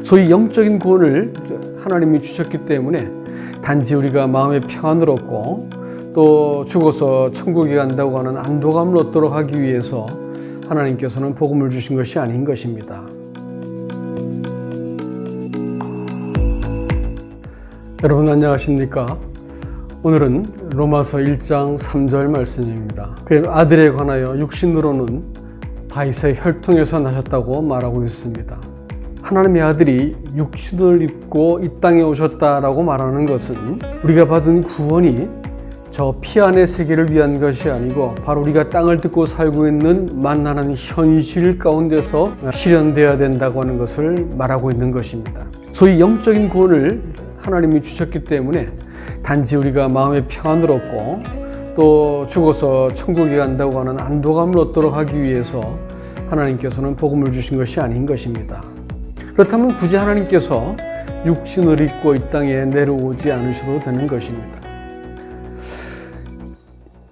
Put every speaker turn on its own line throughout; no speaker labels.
소위 영적인 구원을 하나님이 주셨기 때문에 단지 우리가 마음의 평안을 얻고 또 죽어서 천국에 간다고 하는 안도감을 얻도록 하기 위해서 하나님께서는 복음을 주신 것이 아닌 것입니다. 여러분 안녕하십니까? 오늘은 로마서 1장 3절 말씀입니다. 그 아들에 관하여 육신으로는 다윗의 혈통에서 나셨다고 말하고 있습니다. 하나님의 아들이 육신을 입고 이 땅에 오셨다라고 말하는 것은 우리가 받은 구원이 저 피 안의 세계를 위한 것이 아니고 바로 우리가 땅을 뜯고 살고 있는 만나는 현실 가운데서 실현되어야 된다고 하는 것을 말하고 있는 것입니다. 소위 영적인 구원을 하나님이 주셨기 때문에 단지 우리가 마음의 평안을 얻고 또 죽어서 천국에 간다고 하는 안도감을 얻도록 하기 위해서 하나님께서는 복음을 주신 것이 아닌 것입니다. 그렇다면 굳이 하나님께서 육신을 입고 이 땅에 내려오지 않으셔도 되는 것입니다.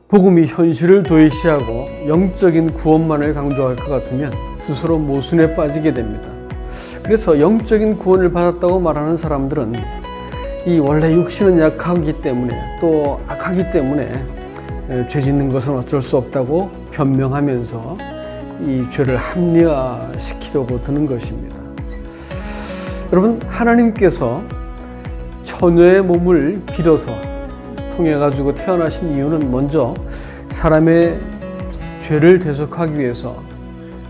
복음이 현실을 도외시하고 영적인 구원만을 강조할 것 같으면 스스로 모순에 빠지게 됩니다. 그래서 영적인 구원을 받았다고 말하는 사람들은 이 원래 육신은 약하기 때문에 또 악하기 때문에 죄 짓는 것은 어쩔 수 없다고 변명하면서 이 죄를 합리화시키려고 드는 것입니다. 여러분, 하나님께서 처녀의 몸을 빌어서 통해 가지고 태어나신 이유는 먼저 사람의 죄를 대속하기 위해서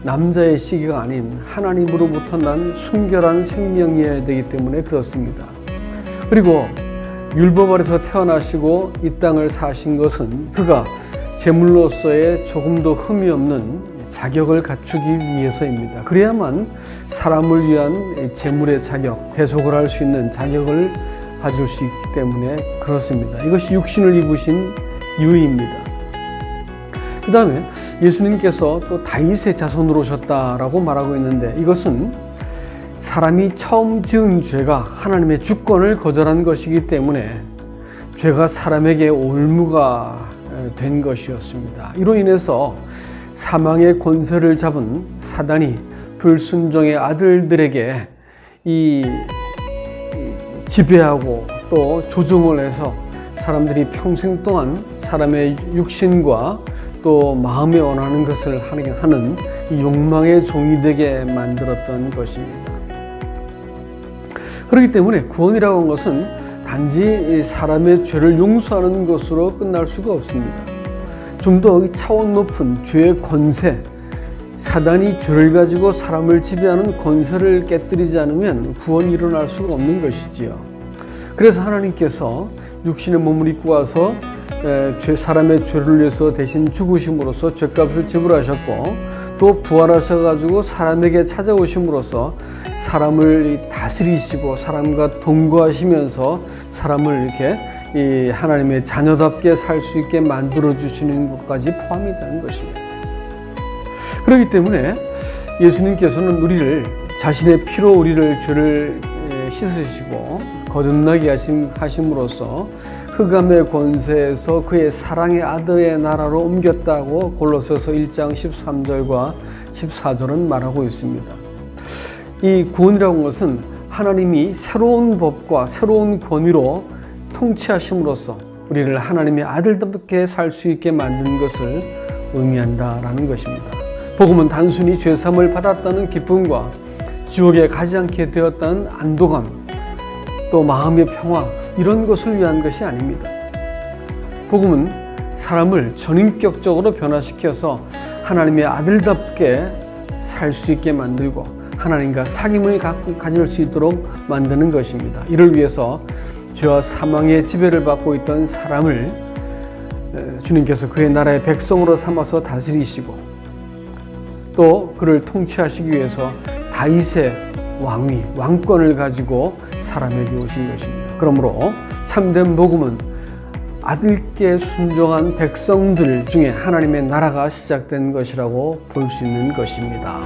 남자의 시기가 아닌 하나님으로부터 난 순결한 생명이어야 되기 때문에 그렇습니다. 그리고 율법 아래서 태어나시고 이 땅을 사신 것은 그가 제물로서의 조금도 흠이 없는 자격을 갖추기 위해서입니다. 그래야만 사람을 위한 제물의 자격, 대속을 할 수 있는 자격을 가질 수 있기 때문에 그렇습니다. 이것이 육신을 입으신 이유입니다. 그 다음에 예수님께서 또 다윗의 자손으로 오셨다라고 말하고 있는데 이것은 사람이 처음 지은 죄가 하나님의 주권을 거절한 것이기 때문에 죄가 사람에게 올무가 된 것이었습니다. 이로 인해서 사망의 권세를 잡은 사단이 불순종의 아들들에게 이 지배하고 또 조종을 해서 사람들이 평생 동안 사람의 육신과 또 마음에 원하는 것을 하는 이 욕망의 종이 되게 만들었던 것입니다. 그렇기 때문에 구원이라고 하는 것은 단지 사람의 죄를 용서하는 것으로 끝날 수가 없습니다. 좀 더 차원 높은 죄의 권세, 사단이 죄를 가지고 사람을 지배하는 권세를 깨뜨리지 않으면 구원이 일어날 수가 없는 것이지요. 그래서 하나님께서 육신의 몸을 입고 와서 사람의 죄를 위해서 대신 죽으심으로써 죄값을 지불하셨고 또 부활하셔가지고 사람에게 찾아오심으로써 사람을 다스리시고 사람과 동거하시면서 사람을 이렇게 이 하나님의 자녀답게 살 수 있게 만들어 주시는 것까지 포함이 되는 것입니다. 그렇기 때문에 예수님께서는 우리를 자신의 피로 우리를 죄를 씻으시고 거듭나게 하심으로써 흑암의 권세에서 그의 사랑의 아들의 나라로 옮겼다고 골로새서 1장 13절과 14절은 말하고 있습니다. 이 구원이라고 하는 것은 하나님이 새로운 법과 새로운 권위로 통치하심으로써 우리를 하나님의 아들답게 살 수 있게 만든 것을 의미한다라는 것입니다. 복음은 단순히 죄사함을 받았다는 기쁨과 지옥에 가지 않게 되었다는 안도감, 또 마음의 평화, 이런 것을 위한 것이 아닙니다. 복음은 사람을 전인격적으로 변화시켜서 하나님의 아들답게 살 수 있게 만들고 하나님과 사귐을 가질 수 있도록 만드는 것입니다. 이를 위해서 죄와 사망의 지배를 받고 있던 사람을 주님께서 그의 나라의 백성으로 삼아서 다스리시고 또 그를 통치하시기 위해서 다윗의 왕권을 가지고 사람에게 오신 것입니다. 그러므로 참된 복음은 아들께 순종한 백성들 중에 하나님의 나라가 시작된 것이라고 볼 수 있는 것입니다.